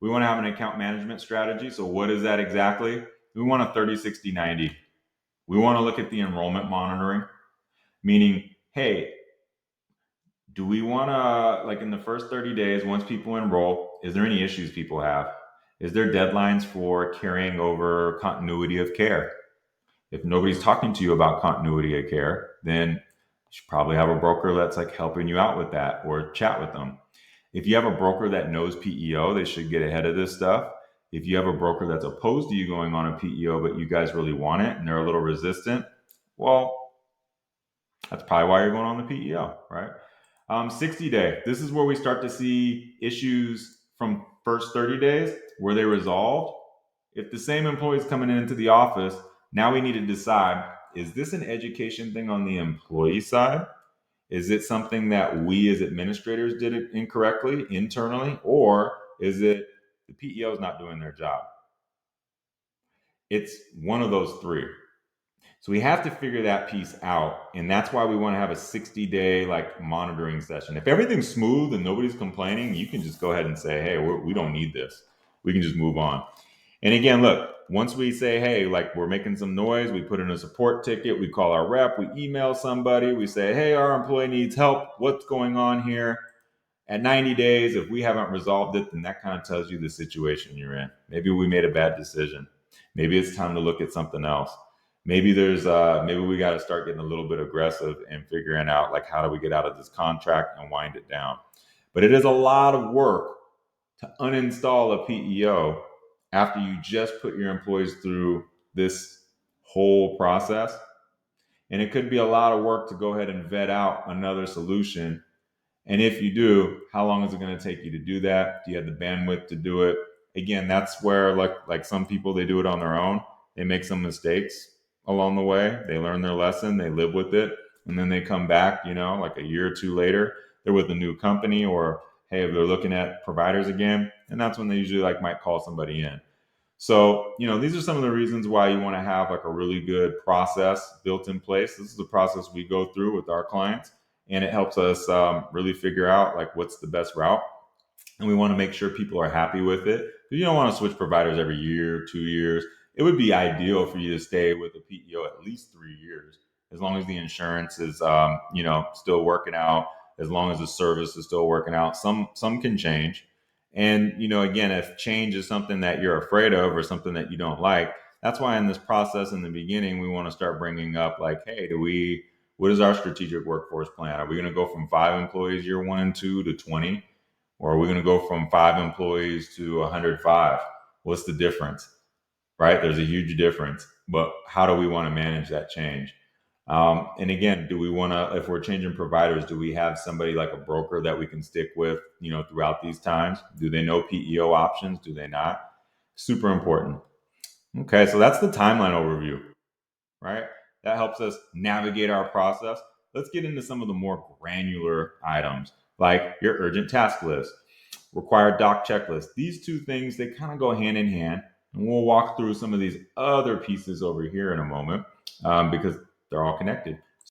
We want to have an account management strategy. So what is that exactly? We want a 30, 60, 90. We want to look at the enrollment monitoring, meaning, hey, do we want to, like in the first 30 days, once people enroll, is there any issues people have? Is there deadlines for carrying over continuity of care? If nobody's talking to you about continuity of care, then you should probably have a broker that's like helping you out with that or chat with them. If you have a broker that knows PEO, they should get ahead of this stuff. If you have a broker that's opposed to you going on a PEO, but you guys really want it and they're a little resistant, well, that's probably why you're going on the PEO, right? 60 day. This is where we start to see issues from first 30 days. Were they resolved? If the same employees coming into the office, now we need to decide, is this an education thing on the employee side? Is it something that we as administrators did it incorrectly internally? Or is it the PEO is not doing their job? It's one of those three. So we have to figure that piece out. And that's why we want to have a 60-day like monitoring session. If everything's smooth and nobody's complaining, you can just go ahead and say, hey, we don't need this. We can just move on. And again, look, once we say, hey, like we're making some noise, we put in a support ticket, we call our rep, we email somebody, we say, hey, our employee needs help. What's going on here? At 90 days, if we haven't resolved it, then that kind of tells you the situation you're in. Maybe we made a bad decision. Maybe it's time to look at something else. Maybe maybe we got to start getting a little bit aggressive and figuring out like how do we get out of this contract and wind it down. But it is a lot of work to uninstall a PEO after you just put your employees through this whole process. And it could be a lot of work to go ahead and vet out another solution. And if you do, how long is it going to take you to do that? Do you have the bandwidth to do it? Again, that's where like some people, they do it on their own. They make some mistakes along the way. They learn their lesson, they live with it, and then they come back, like a year or two later, they're with a new company, or hey, if they're looking at providers again, and that's when they usually like might call somebody in. So, these are some of the reasons why you want to have like a really good process built in place. This is the process we go through with our clients, and it helps us really figure out like what's the best route. And we want to make sure people are happy with it. You don't want to switch providers every year, 2 years. It would be ideal for you to stay with a PEO at least 3 years, as long as the insurance is, still working out, as long as the service is still working out. Some can change. And, again, if change is something that you're afraid of or something that you don't like, that's why in this process in the beginning, we want to start bringing up like, hey, what is our strategic workforce plan? Are we going to go from 5 employees year 1 and 2 to 20? Or are we going to go from 5 employees to 105? What's the difference? Right? There's a huge difference. But how do we want to manage that change? And again, do we want to, if we're changing providers, do we have somebody like a broker that we can stick with, throughout these times? Do they know PEO options? Do they not? Super important. Okay, so that's the timeline overview, right? That helps us navigate our process. Let's get into some of the more granular items, like your urgent task list, required doc checklist. These two things, they kind of go hand in hand. And we'll walk through some of these other pieces over here in a moment, because they're all connected.